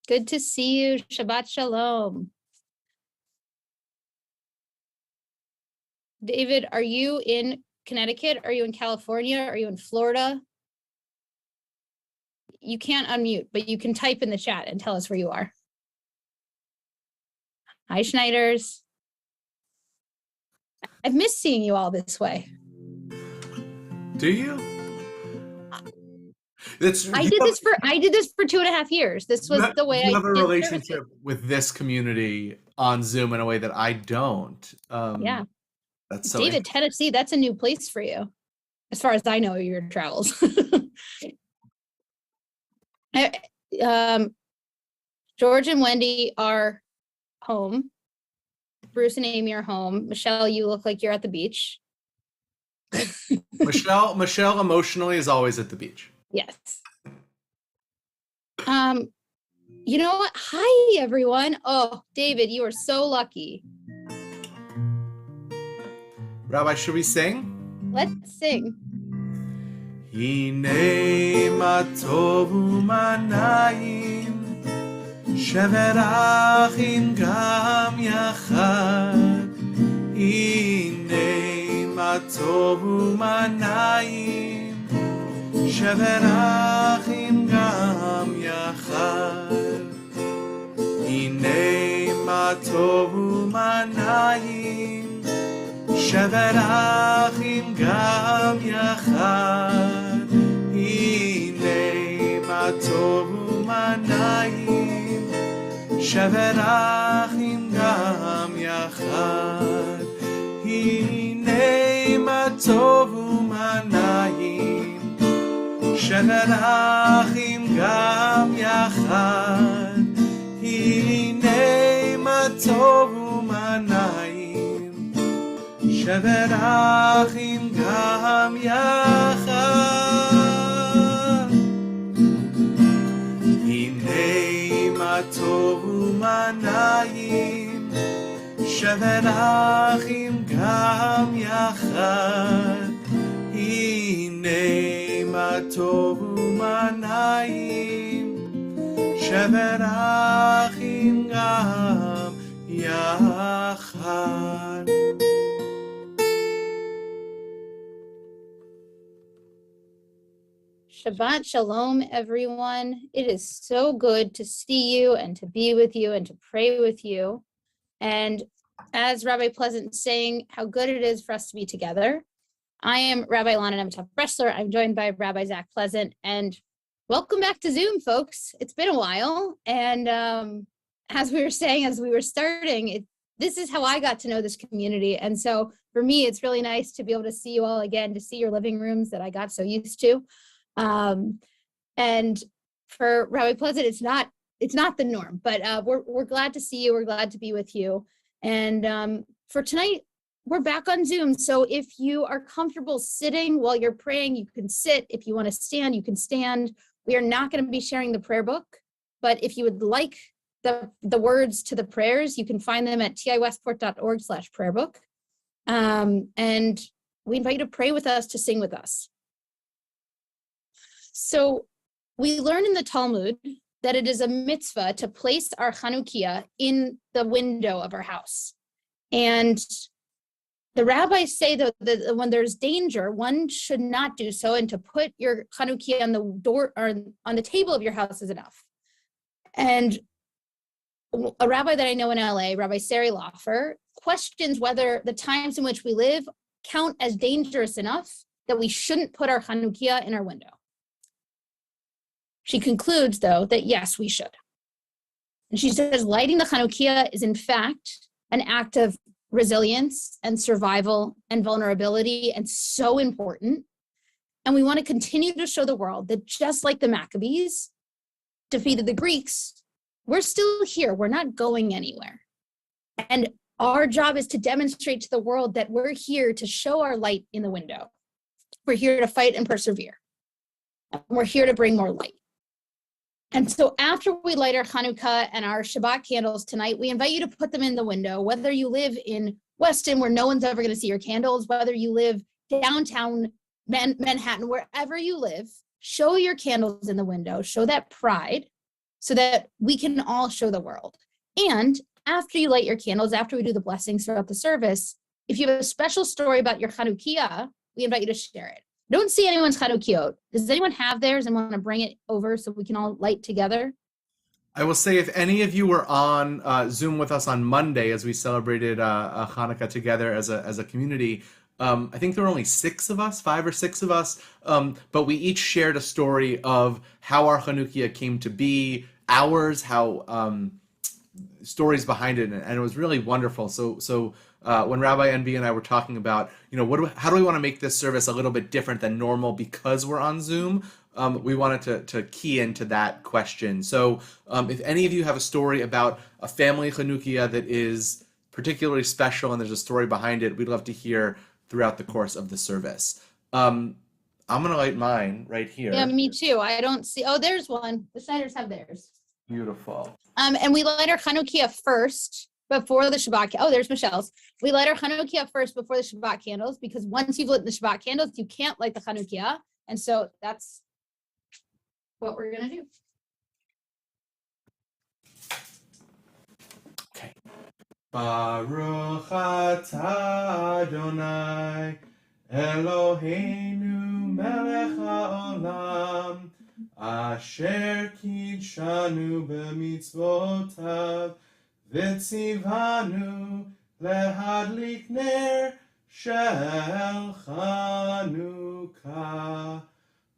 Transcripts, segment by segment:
Good to see you. Shabbat shalom. David, are you in Connecticut? Are you in California? Are you in Florida? You can't unmute, but you can type in the chat and tell us where you are. Hi, Schneiders. I've missed seeing you all this way. Do you? I did this for 2.5 years. This was the way I have a did relationship services. with this community on Zoom in a way that I don't. Yeah. That's so David, Tennessee, that's a new place for you, as far as I know your travels. George and Wendy are home. Bruce and Amy are home. Michelle, you look like you're at the beach. Michelle emotionally is always at the beach. Yes. You know what? Hi, everyone. Oh, David, you are so lucky. Rabbi, should we sing? Let's sing. Hine ma tov u'ma na'im sheverachim gam yachad. Hine ma tov u'ma na'im sheverachim gam yachad. Hine ma tov u'ma na'im sheverachim gam yachad. Hine ma tov u'ma na'im sheverachim gam yachad. Hine ma tov u'ma na'im sheverachim gam yachad. Hine ma tov u'ma na'im sheverachim gam yachad. Hine ma tov u'ma na'im sheverachim gam yachad. Hine ma tov u'ma na'im sheverachim gam yachad. Shabbat shalom, everyone. It is so good to see you and to be with you and to pray with you. And as Rabbi Pleasant is saying, how good it is for us to be together. I am Rabbi Lana Nemetov-Bressler. I'm joined by Rabbi Zach Pleasant. And welcome back to Zoom, folks. It's been a while. And as we were saying, as we were starting, this is how I got to know this community. And so for me, it's really nice to be able to see you all again, to see your living rooms that I got so used to. And for Rabbi Pleasant, it's not the norm, but we're glad to see you. We're glad to be with you. And for tonight, we're back on Zoom. So if you are comfortable sitting while you're praying, you can sit. If you want to stand, you can stand. We are not going to be sharing the prayer book, but if you would like the words to the prayers, you can find them at tiwestport.org/prayerbook. And we invite you to pray with us, to sing with us. So we learn in the Talmud that it is a mitzvah to place our Chanukah in the window of our house. And the rabbis say that when there's danger, one should not do so, and to put your Chanukah on the door or on the table of your house is enough. And a rabbi that I know in LA, Rabbi Sari Loffer, questions whether the times in which we live count as dangerous enough that we shouldn't put our Chanukah in our window. She concludes, though, that yes, we should. And she says lighting the Chanukah is, in fact, an act of resilience and survival and vulnerability, and so important. And we want to continue to show the world that just like the Maccabees defeated the Greeks, we're still here. We're not going anywhere. And our job is to demonstrate to the world that we're here to show our light in the window. We're here to fight and persevere. We're here to bring more light. And so after we light our Chanukah and our Shabbat candles tonight, we invite you to put them in the window, whether you live in Weston, where no one's ever going to see your candles, whether you live downtown Manhattan, wherever you live, show your candles in the window, show that pride, so that we can all show the world. And after you light your candles, after we do the blessings throughout the service, if you have a special story about your Chanukah, we invite you to share it. I don't see anyone's Chanukah. Does anyone have theirs and want to bring it over so we can all light together? I will say, if any of you were on Zoom with us on Monday as we celebrated Hanukkah together as a community, I think there were only 6 of us, 5 or 6 of us, but we each shared a story of how our Chanukah came to be, ours, how stories behind it, and it was really wonderful. So when Rabbi NB and I were talking about, how do we want to make this service a little bit different than normal because we're on Zoom, we wanted to key into that question. So if any of you have a story about a family Chanukah that is particularly special and there's a story behind it, we'd love to hear throughout the course of the service. I'm going to light mine right here. Yeah, me too. I don't see. Oh, there's one. The Snyder's have theirs. Beautiful. And we light our Chanukah first before the Shabbat. Oh, there's Michelle's. We light our Chanukah first before the Shabbat candles, because once you've lit the Shabbat candles, you can't light the Chanukah. And so that's what we're going to do. Okay. Baruch atah Adonai Eloheinu melech haolam asher kidshanu b'mitzvotav v'tzivanu lehadlik ner shel Chanukah.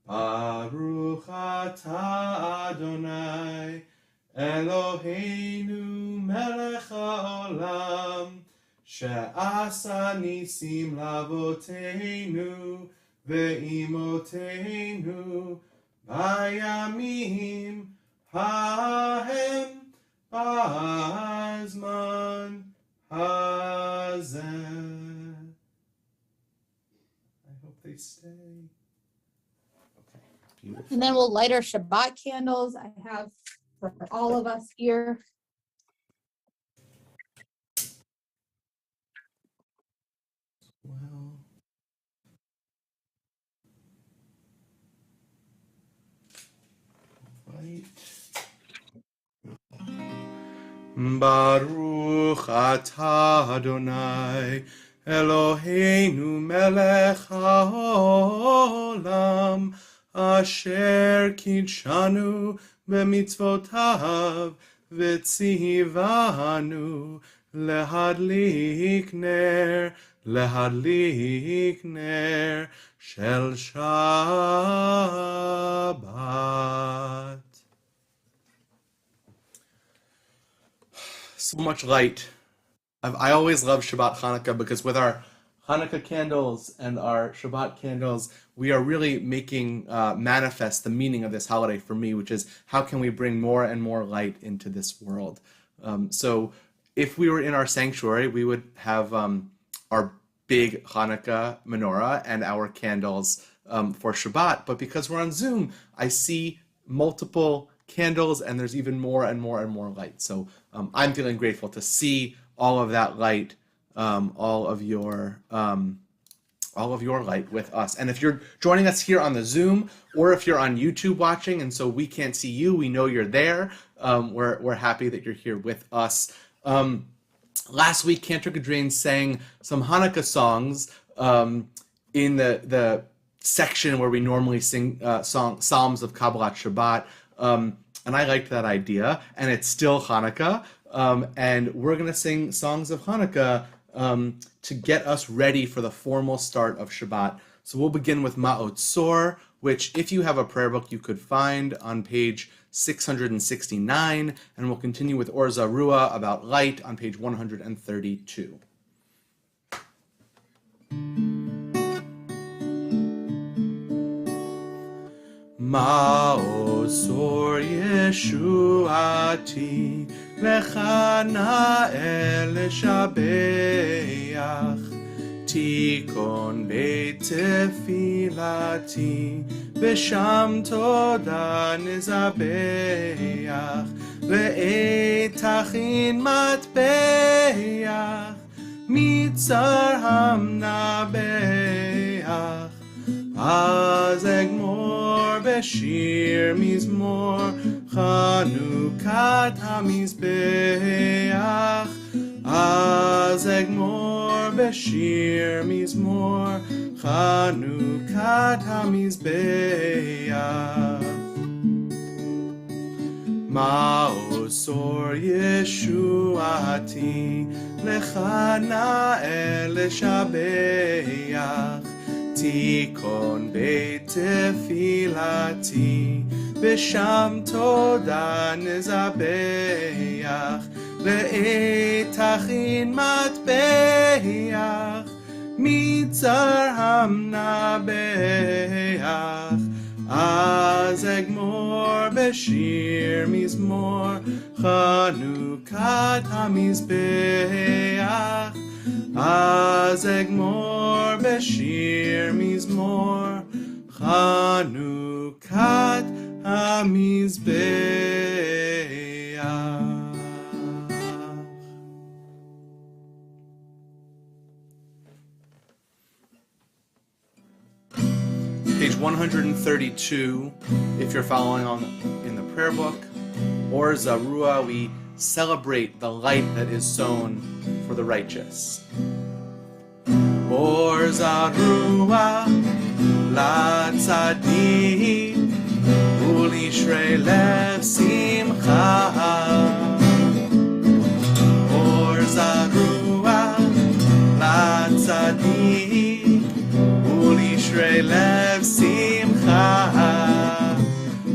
Baruch atah Adonai Eloheinu melech haolam she'asa nisim lavoteinu ve'imoteinu bayamim hahem ba'azman hazeh. I hope they stay. Okay, beautiful. And then we'll light our Shabbat candles. I have for all of us here. Well, right. Baruch atah Adonai Eloheinu melech haolam asher kidshanu b'mitzvotav v'tzivanu lehadlik ner shel Shabbat. So much light. I always love Shabbat Hanukkah because with our Hanukkah candles and our Shabbat candles, we are really making manifest the meaning of this holiday for me, which is how can we bring more and more light into this world. So if we were in our sanctuary, we would have our big Hanukkah menorah and our candles for Shabbat. But because we're on Zoom, I see multiple candles and there's even more and more and more light. So I'm feeling grateful to see all of that light, all of your light with us. And if you're joining us here on the Zoom, or if you're on YouTube watching, and so we can't see you, we know you're there. We're happy that you're here with us. Last week, Cantor Gadrain sang some Hanukkah songs in the section where we normally sing Psalms of Kabbalat Shabbat. And I liked that idea, and it's still Hanukkah. And we're going to sing songs of Hanukkah to get us ready for the formal start of Shabbat. So we'll begin with Ma'ot Tzor, which if you have a prayer book, you could find on page 669, and we'll continue with Or Zarua, about light, on page 132. Ma'ot Tzor Yeshuati Lecha na'el leshabeach Tikon beit tefilati B'sham toda nizabeach Ve'et tachin matbeach Mitzar hamnabeach Az egmor b'shir mizmor Chanukah hamizbeach, az egmor b'shir mizmor, Chanukah hamizbeach. Ma'osor Yeshuati, lecha na'el leshabeach, tikon beit tefilati, b'sham toda nezabeach, le'et tachin matbeach, mitzar hamna beach. Az egmor b'shir mizmor, Chanukah hamizbeach. Az egmor b'shir mizmor, Chanukah hamizbeach. Page 132, if you're following on in the prayer book, or Zarua, we celebrate the light that is sown for the righteous. Or Zarua, la tzadik, ulishrei lev simcha. Or Zarua, la tzadik, ulishrei lev simcha.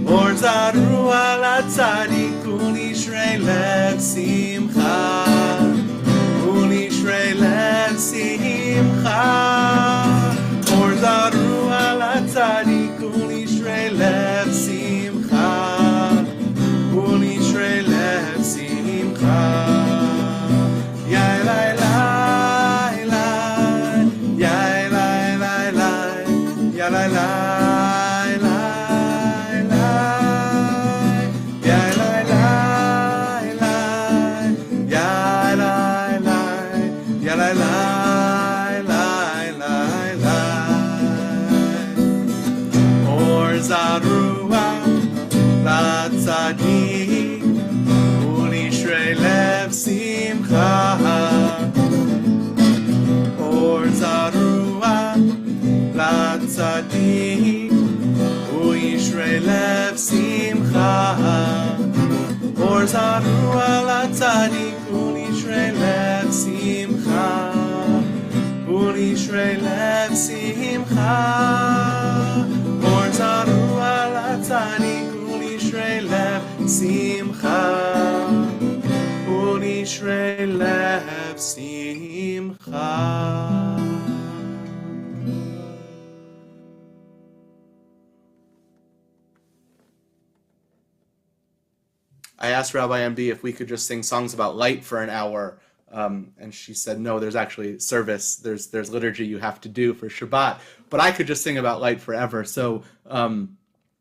Or Zarua la tzadik, ulishrei lev simcha. Ulishrei lev simcha. Or Zarua la tzadik, ulishrei lev simcha. Ulishrei lev simcha. Ya la la la, ya la la la, ya la la. Tzadik, ulishrei lev simcha. Or Zarua la tzadik, ulishrei lev simcha. Or Zarua la tzadik, ulishrei lev simcha. Ulishrei lev simcha. Or Zarua la tzadik, ulishrei lev simcha. Ulishrei lev simcha. I asked Rabbi MD if we could just sing songs about light for an hour, and she said, no, there's actually service, there's liturgy you have to do for Shabbat, but I could just sing about light forever. So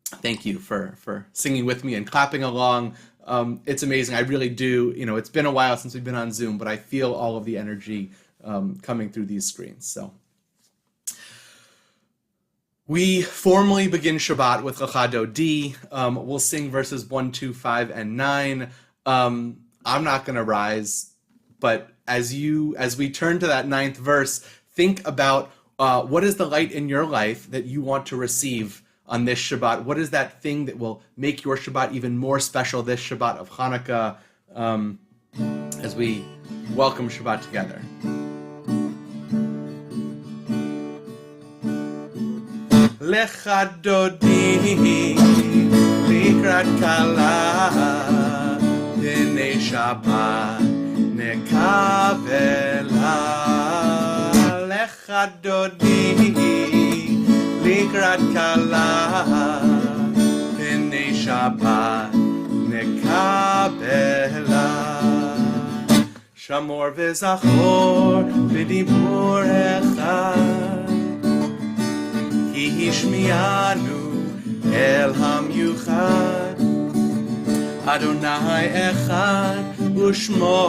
thank you for singing with me and clapping along. It's amazing. I really do. It's been a while since we've been on Zoom, but I feel all of the energy coming through these screens. So we formally begin Shabbat with Lecha Dodi. We'll sing verses 1, 2, 5, and 9. I'm not going to rise, but as we turn to that 9th verse, think about what is the light in your life that you want to receive on this Shabbat. What is that thing that will make your Shabbat even more special this Shabbat of Hanukkah, as we welcome Shabbat together. Lecha Dodi likrat kala dnei Shabbat nekavela. Lecha Dodi likrat kala dnei Shabbat nekavela. Shamor v'zachor v'dibur echad, ki hishmianu el hamyuchad. Adonai echad u'shmo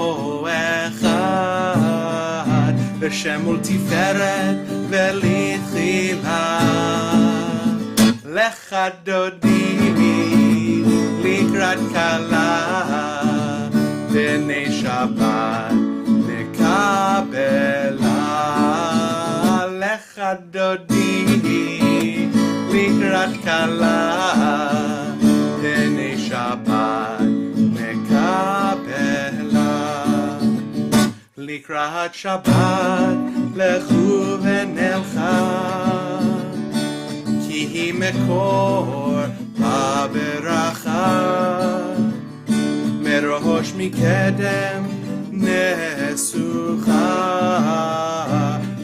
echad, v'shem ultiferet v'litchila. Lecha Dodi likrat לקראת כלה, בני שבת נקבלה. לך דודי לקראת כלה, בני שבת נקבלה. לקראת שבת לכו ונלכה, כי היא מקור הברכה. מראש מקדם נסוכה,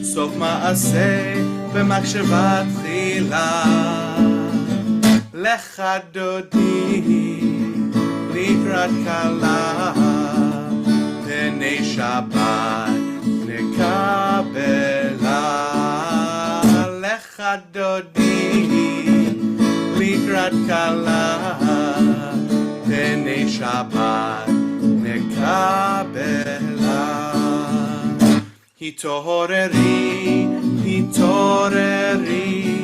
סוף מעשה במחשבה תחילה. לך דודי לקראת כלה, בני שבת נקבלה. לך דודי לקראת כלה, בני שבת נקבלה. התעוררי, התעוררי,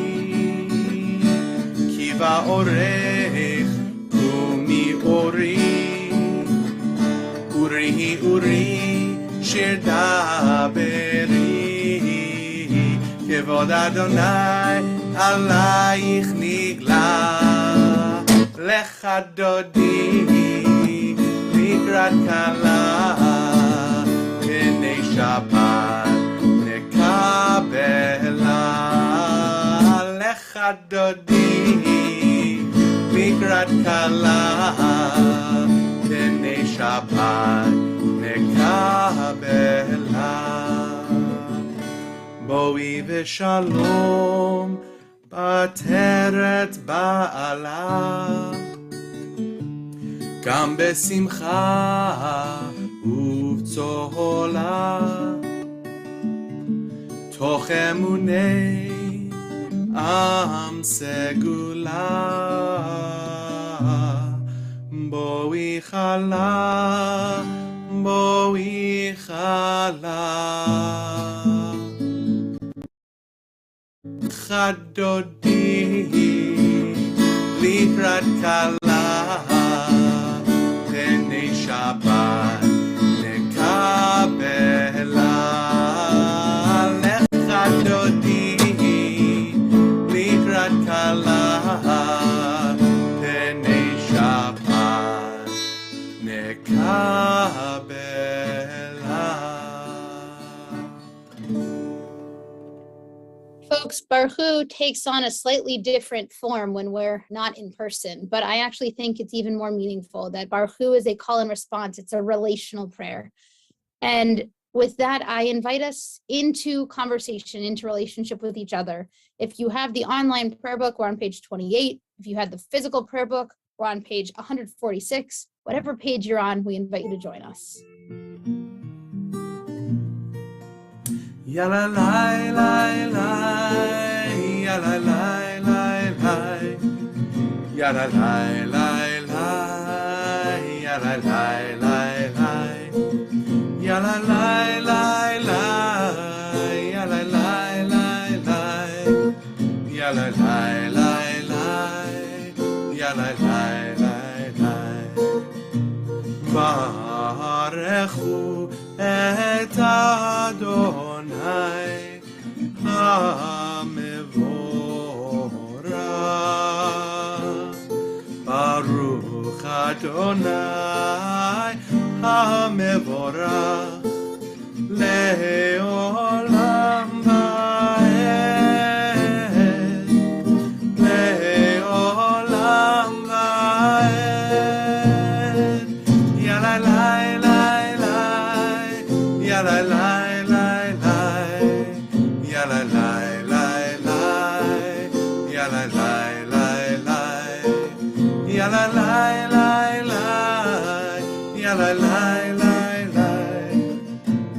כי באורך קומי אורי. אורי אורי שיר דברי, כבוד אדוני עלייך נגלה. לך דודי לקראת כלה, בני שבת נקבלה. לך דודי לקראת כלה, בני שבת נקבלה. בואי בשלום בעטרת בעלה, גם בשמחה ובצהלה. תוך אמוני עם סגולה, בואי חלה, בואי חלה. דודי לקראת כלה, בני שבת נקבלה. לך דודי לקראת כלה, בני שבת נקבלה. Folks, Baruch Hu takes on a slightly different form when we're not in person, but I actually think it's even more meaningful that Baruch Hu is a call and response. It's a relational prayer. And with that, I invite us into conversation, into relationship with each other. If you have the online prayer book, we're on page 28. If you had the physical prayer book, we're on page 146. Whatever page you're on, we invite you to join us. Yalla lai lai lai, yalla lai lai lai, yalla lai lai lai, yalla lai lai lai, yalla lai lai lai, yalla lai lai lai, yalla lai lai lai, yalla lai lai lai. Barechu et Adonai HaMevorach, Baruch Adonai HaMevorach le'olam va'ed, le'olam va'ed. Yalla lai lai lai, yalla lai lai lai, yalla lai lai lai, yalla lai lai lai, yalla lai lai lai, yalla lai lai lai,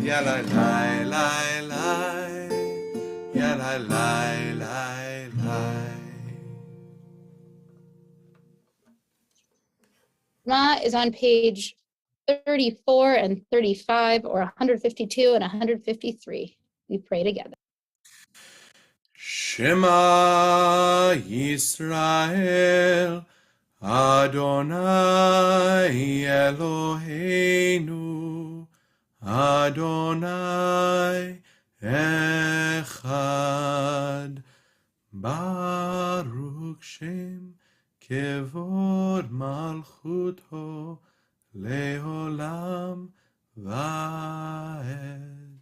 yalla lai lai lai, yalla lai lai lai. Ma is on page 34 and 35, or 152 and 153. We pray together. Shema Yisrael Adonai Eloheinu, Adonai Echad, Baruch Shem Kevod Malchuto Leolam Vaed.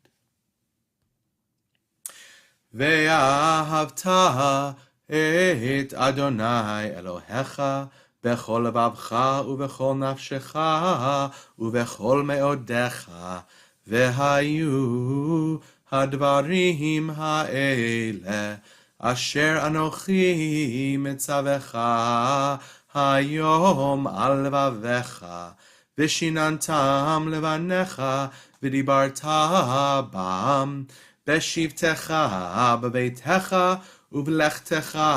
Ve'ahavta et Adonai Elohecha bechol levavcha ubechol nafshecha ubechol meodecha vehayu hadvarim ha'ele asher anochi mitzavecha hayom al levavecha vishinantam levanecha v'dibarta bam beshivtecha b'beitecha uvlechtecha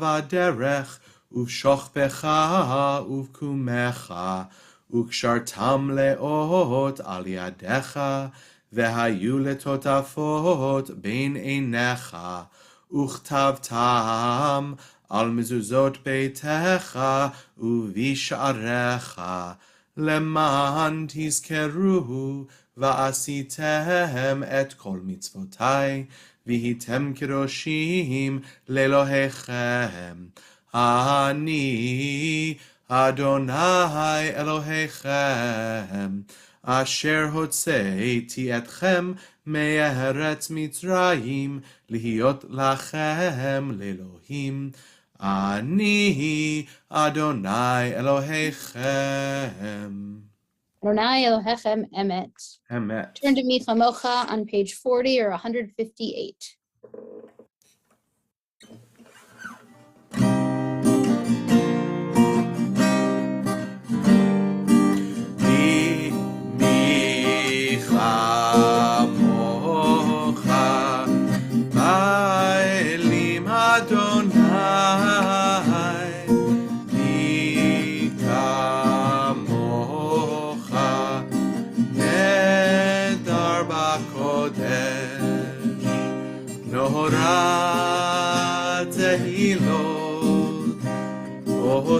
v'derech uvshochbecha uvkumecha ukshartam leot al yadecha vehayu letotafot bein einecha uchtavtam al mezuzot beitecha uvisharecha leman tizkeru va'asitem et kol mitzvotai vihitem kedoshim lelohechem Ani Adonai Elohechem Asher hotzeiti etchem me'eretz Mitzrayim lihiot lachem le'Elohim Ani Adonai Elohechem. Adonai Elohechem Emet. Emet. Turn to Mi Chamocha on page 40 or 158.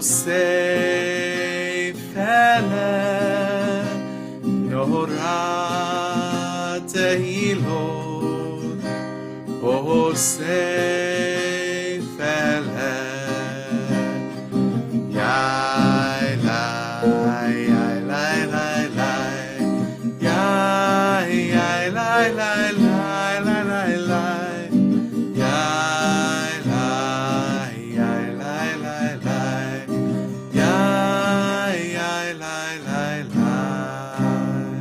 Osei Pele Nora Tehilot Osei Pele Yai Lai Yai Lai Lai Lai Yai Yai Lai Lai Lai Lai Lai Lai Yai Lai Yai Lai Lai Lai Yai Yai Lai Lai Lai.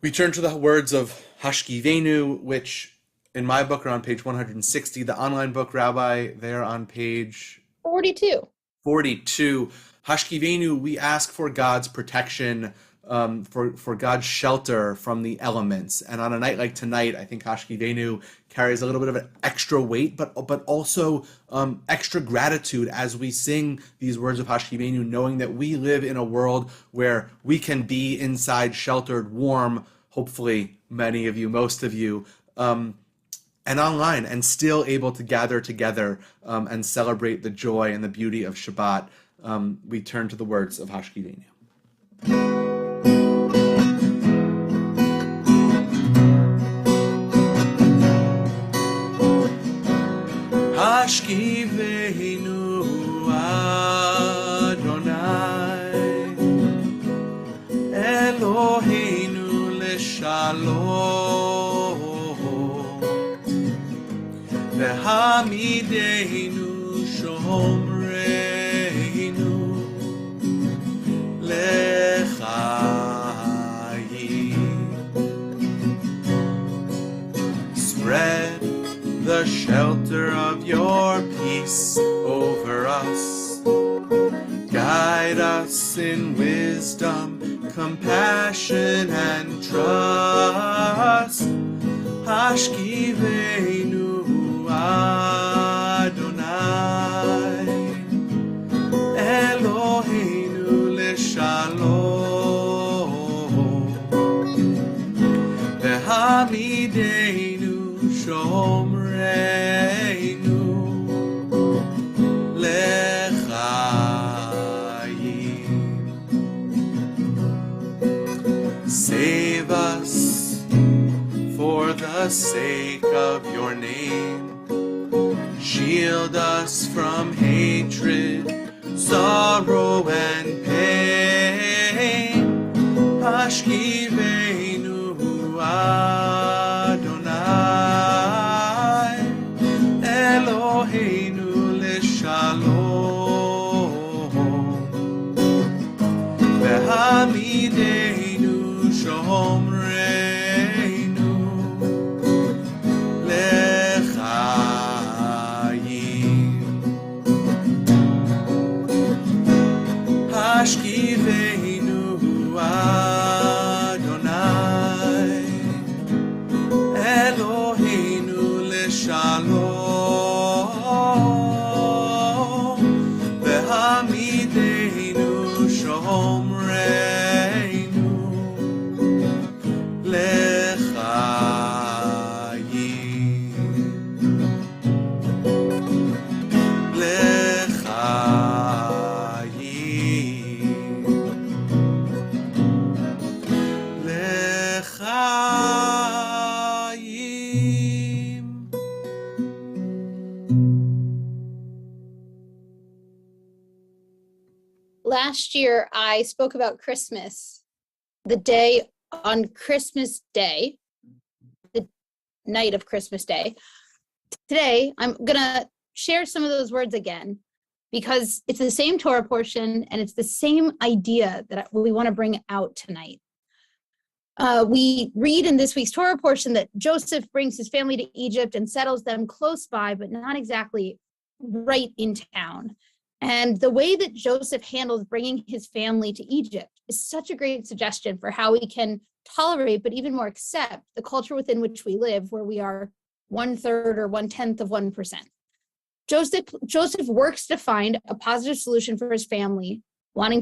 We turn to the words of Hashkivenu, which in my book are on page 160. The online book, Rabbi, they're on page 42. 42. Hashkivenu, we ask for God's protection, for God's shelter from the elements. And on a night like tonight, I think Hashkivenu carries a little bit of an extra weight, but also extra gratitude as we sing these words of Hashkivenu, knowing that we live in a world where we can be inside, sheltered, warm, hopefully many of you, most of you, and online, and still able to gather together and celebrate the joy and the beauty of Shabbat. We turn to the words of Hashkivenu. Hashkivenu Adonai Eloheinu leshalom V'hamideinu shomreinu lechayim. Spread the shelter of your peace over us. Guide us in wisdom, compassion, and trust. Hashkivenu Adonai Eloheinu leshalom V'hamideinu shomreinu sake of your name. Shield us from hatred, sorrow, and pain. Hashkivenu Adonai, Eloheinu leshalom, Vehamidenu shomreinu lechayim. Hashkivenu Adonai, Eloheinu leshalom, vehamidenu shomreinu lechayim, lechayim, lechayim. Last year, I spoke about Christmas, the day on Christmas Day, the night of Christmas Day. Today, I'm going to share some of those words again because it's the same Torah portion and it's the same idea that we want to bring out tonight. We read in this week's Torah portion that Joseph brings his family to Egypt and settles them close by, but not exactly right in town. And the way that Joseph handles bringing his family to Egypt is such a great suggestion for how we can tolerate, but even more accept the culture within which we live, where we are 1/3 or 1/10 of 1%. Joseph works to find a positive solution for his family, wanting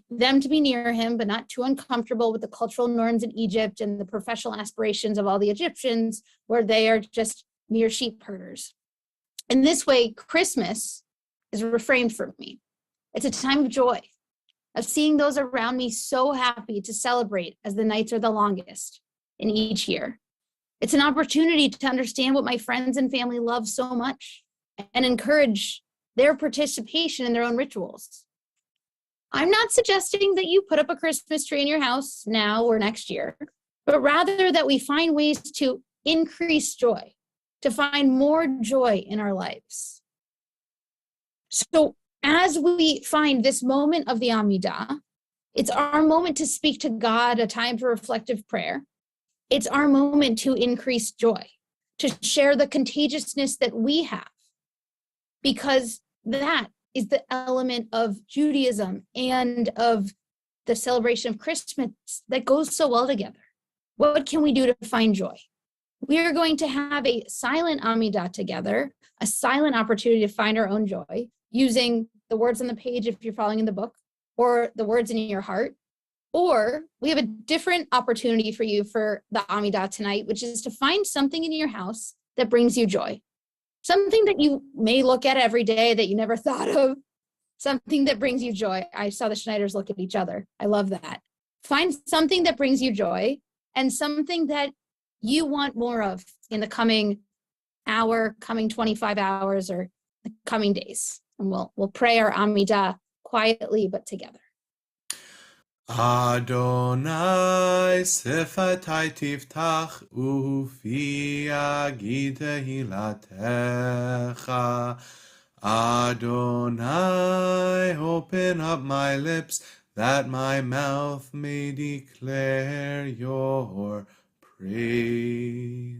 them to be near him, but not too uncomfortable with the cultural norms in Egypt and the professional aspirations of all the Egyptians, where they are just mere sheep herders. In this way, Christmas is reframed for me. It's a time of joy, of seeing those around me so happy to celebrate as the nights are the longest in each year. It's an opportunity to understand what my friends and family love so much and encourage their participation in their own rituals. I'm not suggesting that you put up a Christmas tree in your house now or next year, but rather that we find ways to increase joy, to find more joy in our lives. So as we find this moment of the Amidah, it's our moment to speak to God, a time for reflective prayer. It's our moment to increase joy, to share the contagiousness that we have, because that is the element of Judaism and of the celebration of Christmas that goes so well together. What can we do to find joy? We are going to have a silent Amidah together, a silent opportunity to find our own joy, using the words on the page if you're following in the book, or the words in your heart. Or we have a different opportunity for you for the Amidah tonight, which is to find something in your house that brings you joy. Something that you may look at every day that you never thought of. Something that brings you joy. I saw the Schneiders look at each other. I love that. Find something that brings you joy and something that you want more of in the coming hour, coming 25 hours, or the coming days. And we'll pray our Amidah quietly but together. Adonai sefatai tiftach ufi agid hilatecha. Adonai, open up my lips that my mouth may declare your praise.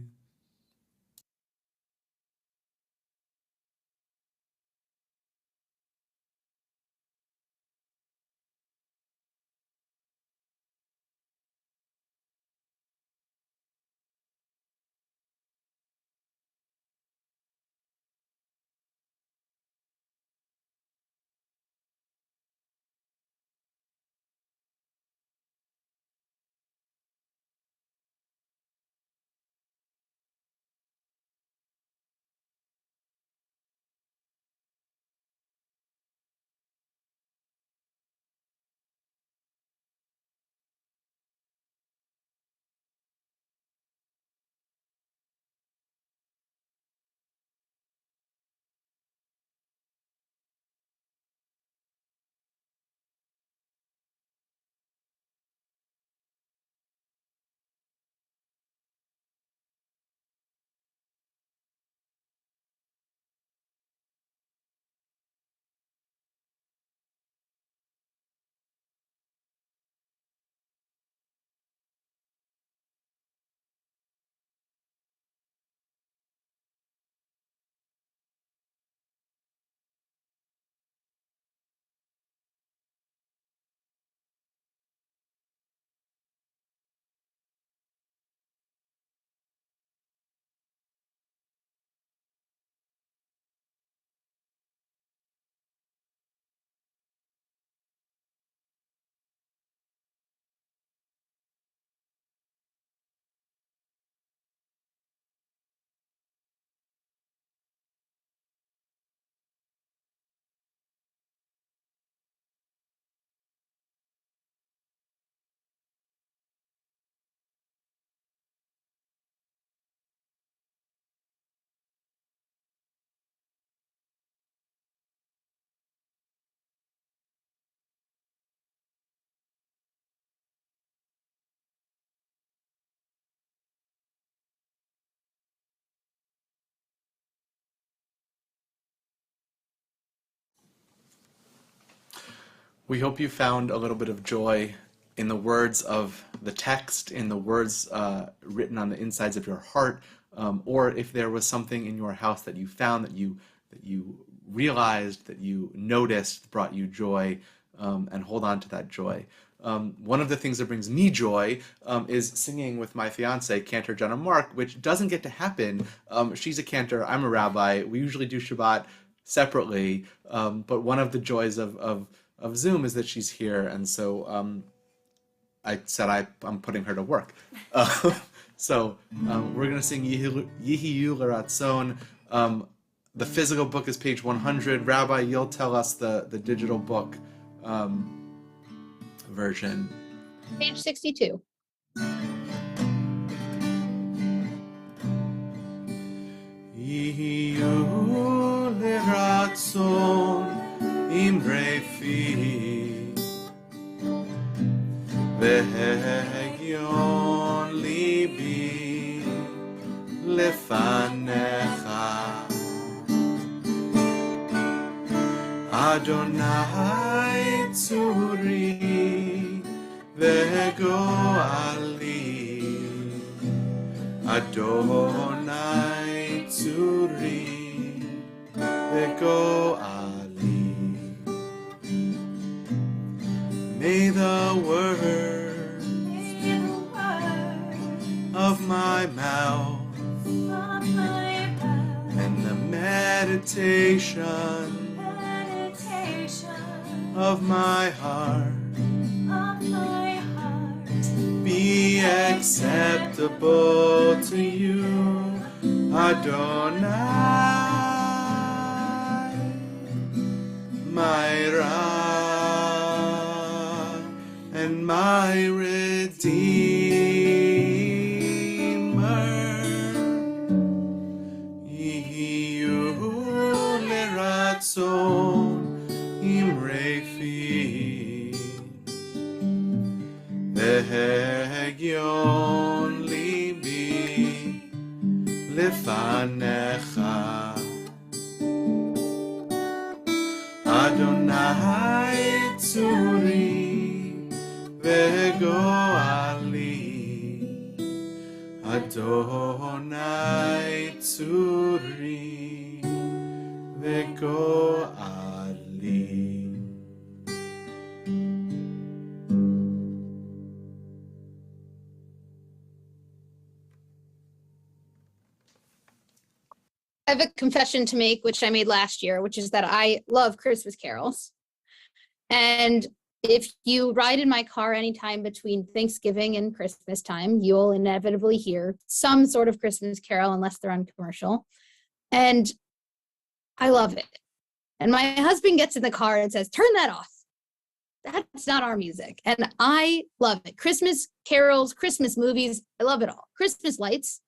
We hope you found a little bit of joy in the words of the text, in the words written on the insides of your heart, or if there was something in your house that you found, that you realized, that you noticed, brought you joy, and hold on to that joy. One of the things that brings me joy is singing with my fiance, Cantor Jenna Mark, which doesn't get to happen. She's a cantor, I'm a rabbi. We usually do Shabbat separately, but one of the joys of Zoom is that she's here, and so I said I'm putting her to work. So we're going to sing Yihiyu L'Ratzon. The physical book is page 100. Rabbi, you'll tell us the digital book version. Page 62. Yihiyu L'Ratzon Imrei fi V'hegion libi lefanecha Adonai tzuri ve'goali Adonai tzuri ve'goali. May the words of my mouth and the meditation of my heart be acceptable to you, Adonai, my Ra and my Redeemer. Yihiyu L'Ratzon Imrei fi V'hegion libi lefanecha Adonai tzuri ve'goali Adonai tzuri ve'goali. I have a confession to make, which I made last year, which is that I love Christmas carols. And if you ride in my car anytime between Thanksgiving and Christmas time, you'll inevitably hear some sort of Christmas carol, unless they're on commercial. And I love it. And my husband gets in the car and says, turn that off. That's not our music. And I love it. Christmas carols, Christmas movies, I love it all. Christmas lights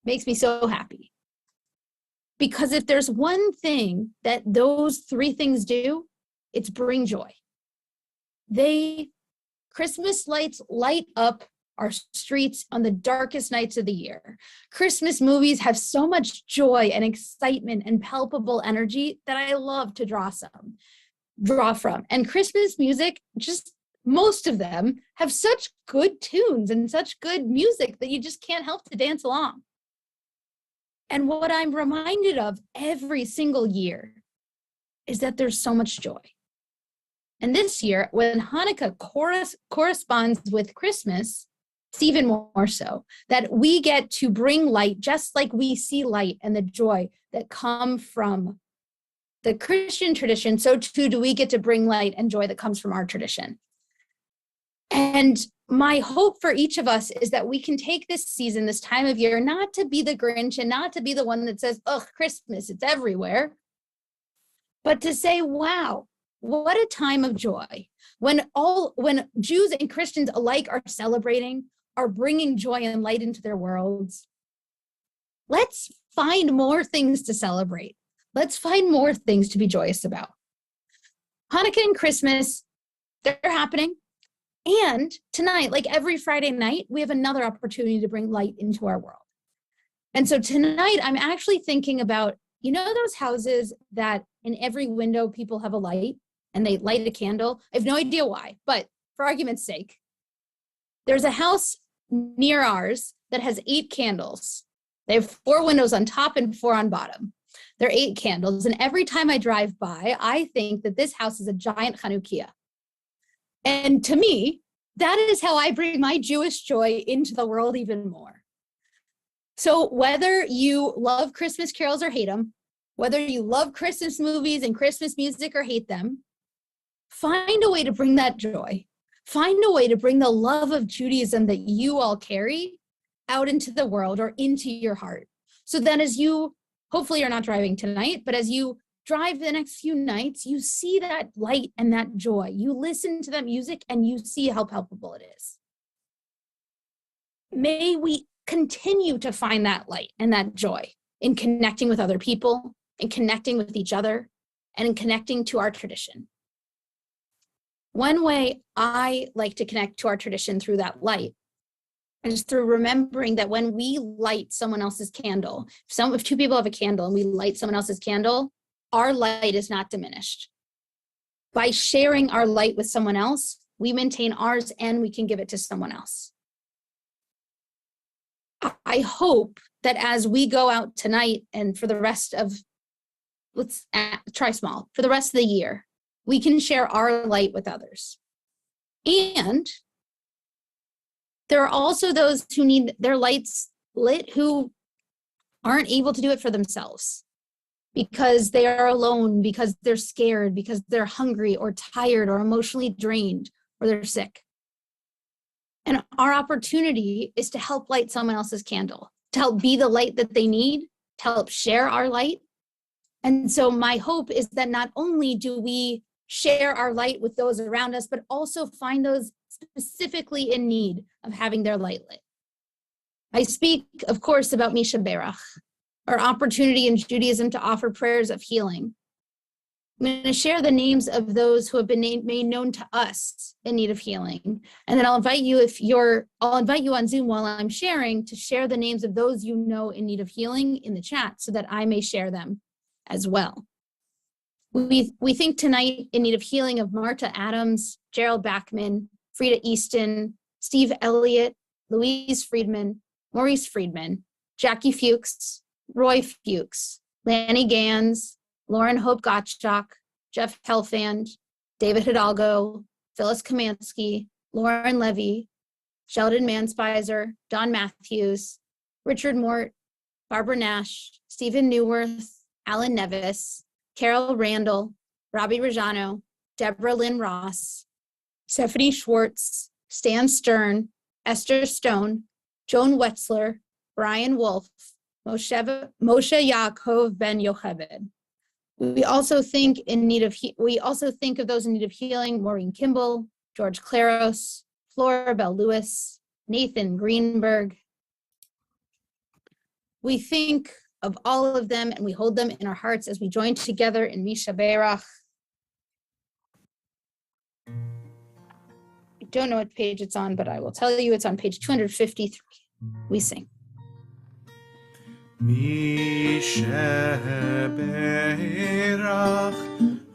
makes me so happy. Because if there's one thing that those three things do, it's bring joy. Christmas lights light up our streets on the darkest nights of the year. Christmas movies have so much joy and excitement and palpable energy that I love to draw from. And Christmas music, just most of them have such good tunes and such good music that you just can't help to dance along. And what I'm reminded of every single year is that there's so much joy. And this year, when Hanukkah corresponds with Christmas, it's even more so, that we get to bring light, just like we see light and the joy that come from the Christian tradition, so too do we get to bring light and joy that comes from our tradition. And my hope for each of us is that we can take this season, this time of year, not to be the Grinch and not to be the one that says, oh, Christmas, it's everywhere, but to say, wow, what a time of joy. When Jews and Christians alike are celebrating, are bringing joy and light into their worlds, let's find more things to celebrate. Let's find more things to be joyous about. Hanukkah and Christmas, they're happening. And tonight, like every Friday night, we have another opportunity to bring light into our world. And so tonight, I'm actually thinking about, those houses that in every window people have a light, and they light a candle. I have no idea why, but for argument's sake, there's a house near ours that has 8 candles. They have 4 windows on top and 4 on bottom. There are 8 candles. And every time I drive by, I think that this house is a giant Chanukah. And to me, that is how I bring my Jewish joy into the world even more. So whether you love Christmas carols or hate them, whether you love Christmas movies and Christmas music or hate them, find a way to bring that joy. Find a way to bring the love of Judaism that you all carry out into the world or into your heart. So then as you, hopefully you're not driving tonight, but as you drive the next few nights, you see that light and that joy. You listen to that music and you see how palpable it is. May we continue to find that light and that joy in connecting with other people, in connecting with each other, and in connecting to our tradition. One way I like to connect to our tradition through that light is through remembering that when we light someone else's candle, if 2 people have a candle and we light someone else's candle, our light is not diminished. By sharing our light with someone else, we maintain ours and we can give it to someone else. I hope that as we go out tonight and for the rest of, let's try small, for the rest of the year, we can share our light with others. And there are also those who need their lights lit who aren't able to do it for themselves because they are alone, because they're scared, because they're hungry or tired or emotionally drained or they're sick. And our opportunity is to help light someone else's candle, to help be the light that they need, to help share our light. And so my hope is that not only do we share our light with those around us, but also find those specifically in need of having their light lit. I speak, of course, about Misha Berach, our opportunity in Judaism to offer prayers of healing. I'm going to share the names of those who have been made known to us in need of healing. And then I'll invite you on Zoom while I'm sharing to share the names of those you know in need of healing in the chat so that I may share them as well. We think tonight in need of healing of Marta Adams, Gerald Backman, Frida Easton, Steve Elliott, Louise Friedman, Maurice Friedman, Jackie Fuchs, Roy Fuchs, Lanny Gans, Lauren Hope Gottschalk, Jeff Helfand, David Hidalgo, Phyllis Kamansky, Lauren Levy, Sheldon Manspizer, Don Matthews, Richard Mort, Barbara Nash, Stephen Newworth, Alan Nevis, Carol Randall, Robbie Rajano, Deborah Lynn Ross, Stephanie Schwartz, Stan Stern, Esther Stone, Joan Wetzler, Brian Wolf, Moshe Yaakov Ben Yocheved. We also think of those in need of healing: Maureen Kimball, George Claros, Flora Bell Lewis, Nathan Greenberg. We think of all of them and we hold them in our hearts as we join together in Misha Berach. I don't know what page it's on, but I will tell you it's on page 253. We sing. Misha Berach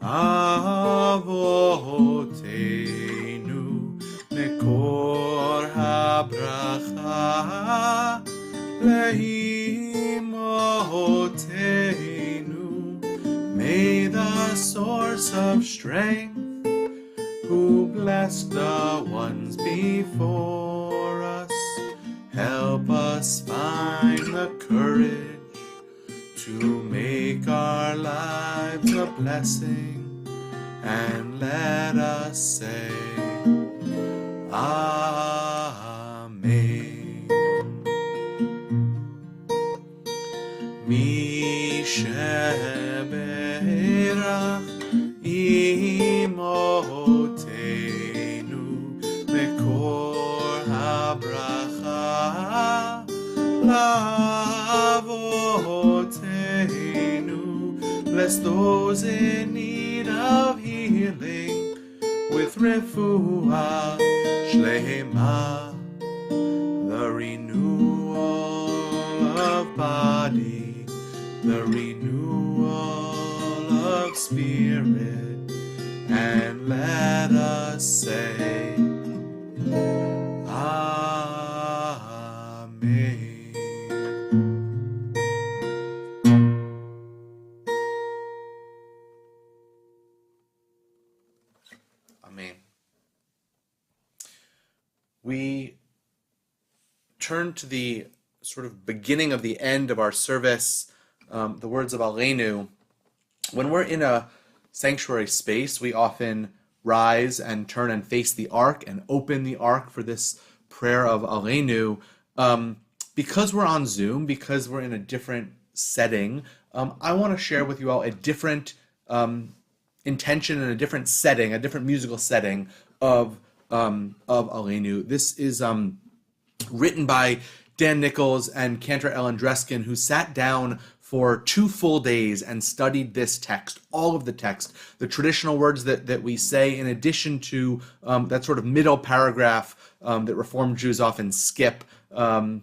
Avoteinu Mekor HaBracha Leimotenu. May the source of strength who blessed the ones before us help us find the courage to make our lives a blessing, and let us say Amen. Misha Berach Imotenu Mekor HaBracha Lavotenu. Bless those in need of healing with refuah shlema, the renewal of body, the renewal of spirit, and let us say, Amen. Amen. We turn to the sort of beginning of the end of our service, the words of Aleinu. When we're in a sanctuary space, we often rise and turn and face the ark and open the ark for this prayer of Aleinu. Because we're on Zoom, because we're in a different setting, I want to share with you all a different intention and a different setting, a different musical setting of Aleinu. This is written by Dan Nichols and Cantor Ellen Dreskin, who sat down for 2 full days and studied this text, all of the text, the traditional words that we say, in addition to that sort of middle paragraph that Reformed Jews often skip. And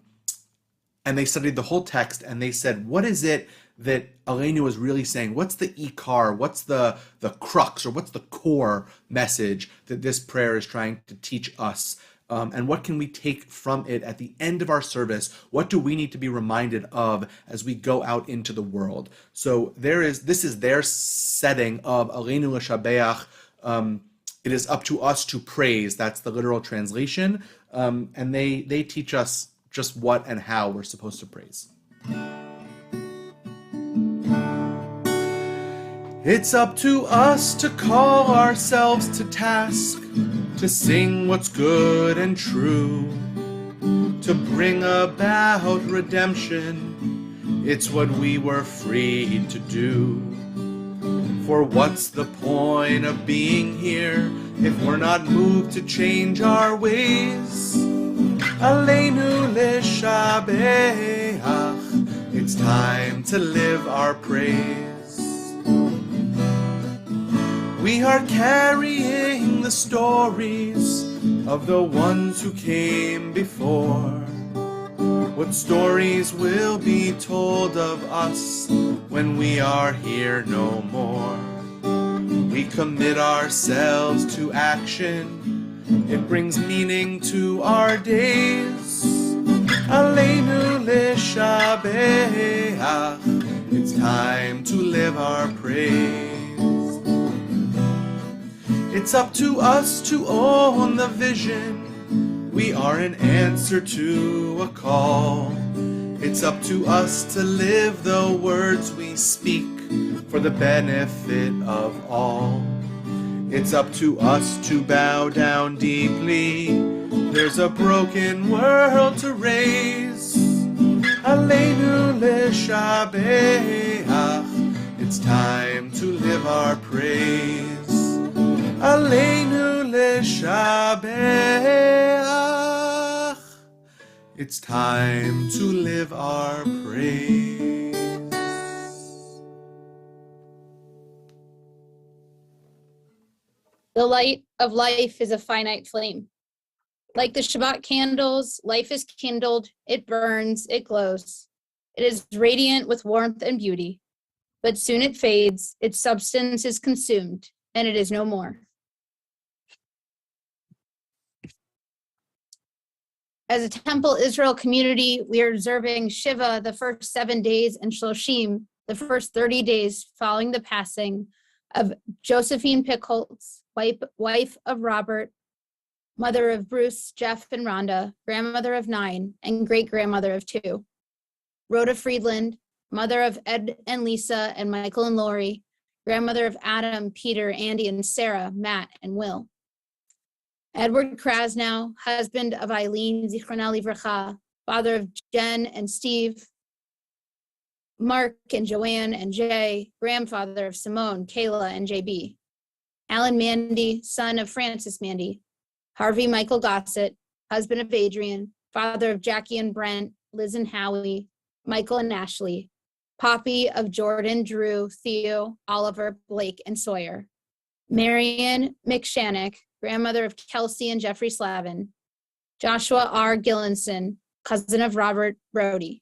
they studied the whole text, and they said, what is it that Aleinu is really saying? What's the ikar? What's the crux, or what's the core message that this prayer is trying to teach us? And what can we take from it at the end of our service? What do we need to be reminded of as we go out into the world? So this is their setting of Aleinu l'shabeach. It is up to us to praise. That's the literal translation. And they teach us just what and how we're supposed to praise. It's up to us to call ourselves to task, to sing what's good and true, to bring about redemption. It's what we were freed to do. For what's the point of being here if we're not moved to change our ways? Aleinu l'shabeach, it's time to live our praise. We are carrying the stories of the ones who came before. What stories will be told of us when we are here no more? We commit ourselves to action. It brings meaning to our days. Aleinu l'shabeach, it's time to live our praise. It's up to us to own the vision. We are an answer to a call. It's up to us to live the words we speak for the benefit of all. It's up to us to bow down deeply. There's a broken world to raise. Aleinu l'shabeach, it's time to live our praise. Aleinu l'shabeach, it's time to live our praise. The light of life is a finite flame. Like the Shabbat candles, life is kindled, it burns, it glows. It is radiant with warmth and beauty, but soon it fades, its substance is consumed, and it is no more. As a Temple Israel community, we are observing Shiva the first 7 days and Shloshim the first 30 days following the passing of Josephine Pickholtz, wife of Robert, mother of Bruce, Jeff, and Rhonda, grandmother of 9, and great-grandmother of 2. Rhoda Friedland, mother of Ed and Lisa, and Michael and Lori, grandmother of Adam, Peter, Andy, and Sarah, Matt, and Will. Edward Krasnow, husband of Eileen, Zichrona Livracha, father of Jen and Steve, Mark and Joanne and Jay, grandfather of Simone, Kayla, and JB. Alan Mandy, son of Francis Mandy. Harvey Michael Gossett, husband of Adrian, father of Jackie and Brent, Liz and Howie, Michael and Ashley. Poppy of Jordan, Drew, Theo, Oliver, Blake, and Sawyer. Marion McShannock, grandmother of Kelsey and Jeffrey Slavin. Joshua R. Gillenson, cousin of Robert Brody.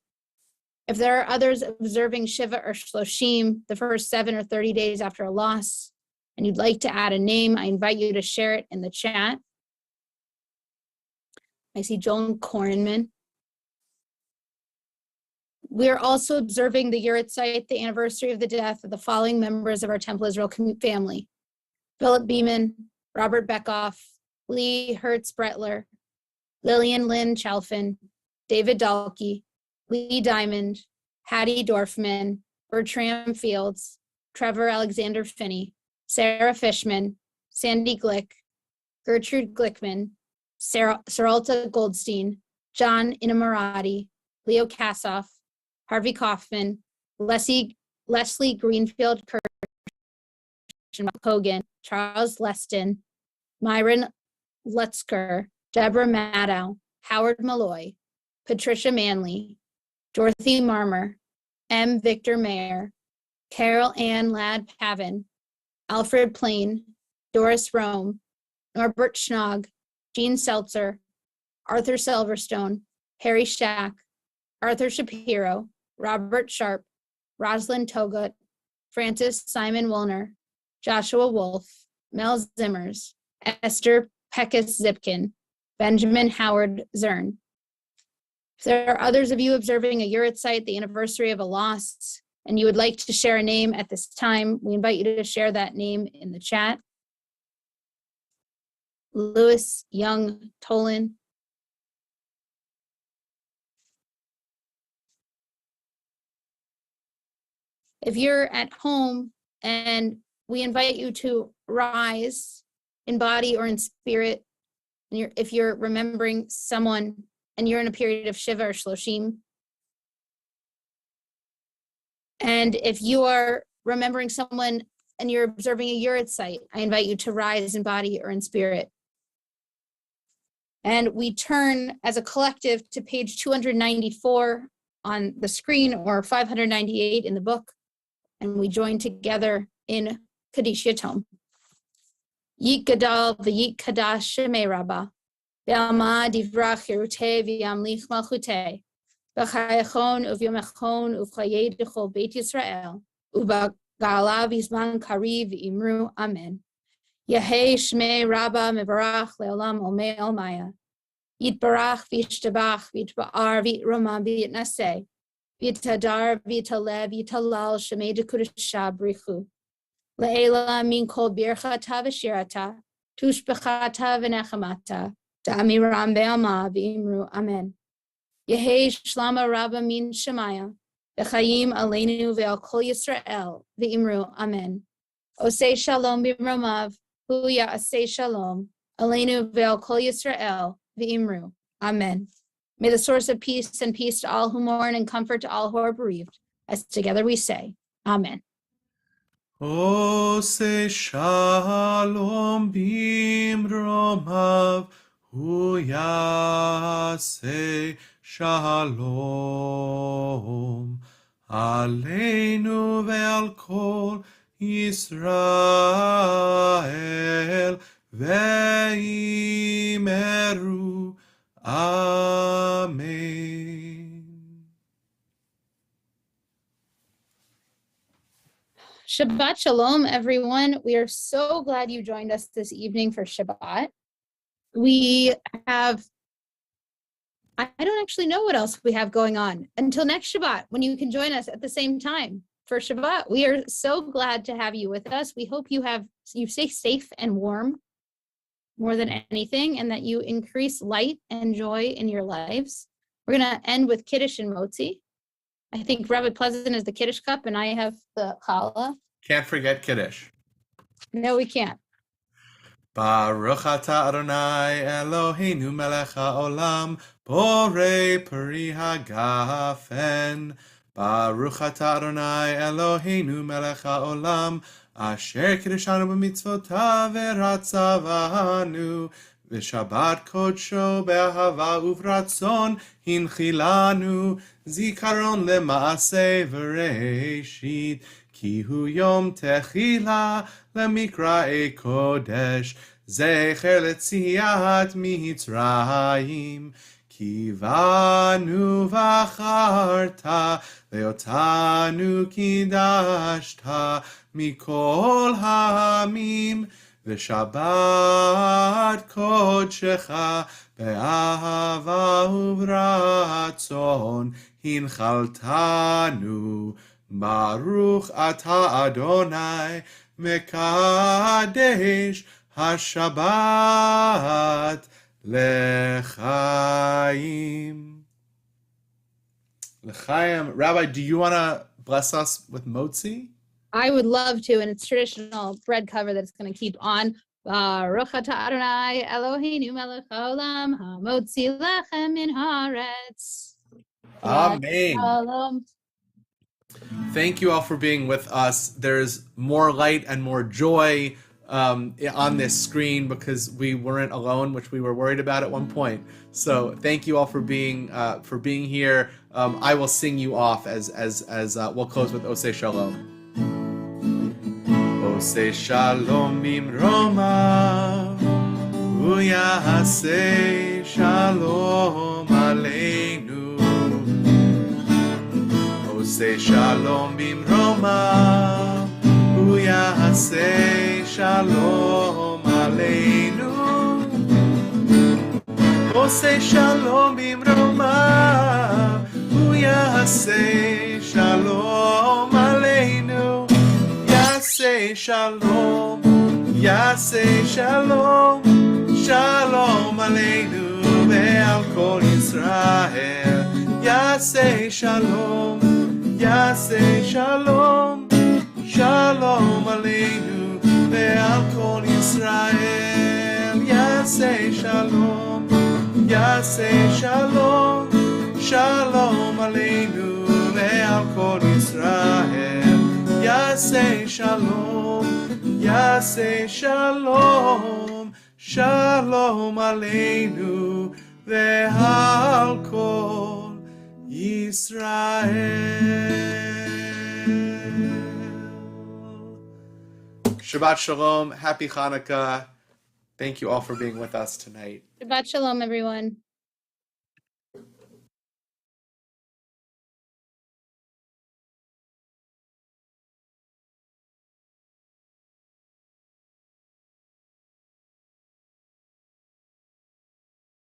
If there are others observing Shiva or Shloshim the first 7 or 30 days after a loss, and you'd like to add a name, I invite you to share it in the chat. I see Joan Kornman. We are also observing the Yurtzeit, the anniversary of the death of the following members of our Temple Israel family: Philip Beeman, Robert Beckoff, Lee Hertz Bretler, Lillian Lynn Chalfin, David Dahlke, Lee Diamond, Hattie Dorfman, Bertram Fields, Trevor Alexander Finney, Sarah Fishman, Sandy Glick, Gertrude Glickman, Saralta Goldstein, John Inamorati, Leo Kassoff, Harvey Kaufman, Leslie Greenfield Kirsch, Hogan, Charles Leston, Myron Lutzker, Deborah Maddow, Howard Malloy, Patricia Manley, Dorothy Marmer, M. Victor Mayer, Carol Ann Ladd Pavin, Alfred Plain, Doris Rome, Norbert Schnog, Gene Seltzer, Arthur Silverstone, Harry Shack, Arthur Shapiro, Robert Sharp, Rosalind Togut, Francis Simon Woolner, Joshua Wolf, Mel Zimmers, Esther Peckus Zipkin, Benjamin Howard Zern. If there are others of you observing a Yurtzeit, the anniversary of a loss, and you would like to share a name at this time, we invite you to share that name in the chat. Louis Young Tolan. If you're at home, and we invite you to rise in body or in spirit, and if you're remembering someone and you're in a period of Shiva or Shloshim, and if you are remembering someone and you're observing a Yurtzeit, I invite you to rise in body or in spirit. And we turn as a collective to page 294 on the screen, or 598 in the book, and we join together in Kaddish Yatom. Yit Gadal v'yit Kadash Shemei Rabbah, Be'alma divrach Yeruteh v'yamlich malchuteh, B'chayachon uv'yomechon uv'chayei d'chol Beit Yisrael, U'b'ga'ala v'zman kariv v'imru Amen. Yehei Shmei Rabbah mevarach le'olam omei almaya. Yitbarach v'yishtabach v'yitba'ar v'yitromam v'yitnaseh. V'yitadar v'yitalev v'yitalal Shemei d'kudesha brichu. Le'ela min kol birchata v'shirata, tushbechata v'nechamata, da'amiram be'alma v'imru Amen. Yehei shlama Rabbah min Shemaya, v'chayim aleinu ve'al kol Yisrael v'imru Amen. Osei shalom b'romav, hu ya'asei shalom, aleinu ve'al kol Yisrael v'imru Amen. May the source of peace and peace to all who mourn and comfort to all who are bereaved, as together we say, Amen. Osei shalom b'romav, hu ya'asei shalom, aleinu ve'al kol Yisrael ve'imeru Amen. Shabbat Shalom, everyone. We are so glad you joined us this evening for Shabbat. We have, I don't actually know what else we have going on until next Shabbat, when you can join us at the same time for Shabbat. We are so glad to have you with us. We hope you stay safe and warm more than anything, and that you increase light and joy in your lives. We're going to end with Kiddush and Motzi. I think Rabbi Pleasant is the Kiddush cup, and I have the challah. Can't forget Kiddush. No, we can't. Baruch atah Adonai Eloheinu melech haolam, borei peri hagafen. Baruch atah Adonai Eloheinu melech haolam, asher kiddushanu b'mitzvotav v'ratzavanu, v'shabbat kodsho be'ahava uvratzon hinchilanu, zikaron le'maaseh v'reishit, ki hu yom techila lemikrae kodesh, zecher letziat mitzrayim, kivanu v'acharta leotanu kidashta mikol ha'amim. ושבת קודשך באהבה וברצון הנחלתנו. ברוך אתה אדוני מקדש השבת לחיים. L'chaim. Rabbi, do you want to bless us with motzi? I would love to, and it's traditional bread cover that it's going to keep on. Baruch atah Adonai Eloheinu melech haolam hamotzi lechem min haaretz. Amen. Shalom. Thank you all for being with us. There's more light and more joy on this screen because we weren't alone, which we were worried about at one point. So thank you all for being here. I will sing you off as we'll close with Oseh Shalom. Oseh Shalom bimromav uyaseh shalom aleinu. Oseh Shalom bimromav uyaseh shalom aleinu. Oseh Shalom bimromav uyaseh shalom aleinu. Yaseh shalom, yaseh shalom, shalom aleinu ve'al kol Yisrael. Yaseh shalom, yaseh shalom, shalom aleinu ve'al kol Yisrael. Yaseh shalom, yaseh shalom, shalom aleinu ve'al kol Yisrael. Yaseh shalom, yaseh shalom, shalom aleinu ve'al kol Yisrael. Shabbat shalom, happy Chanukah. Thank you all for being with us tonight. Shabbat shalom, everyone.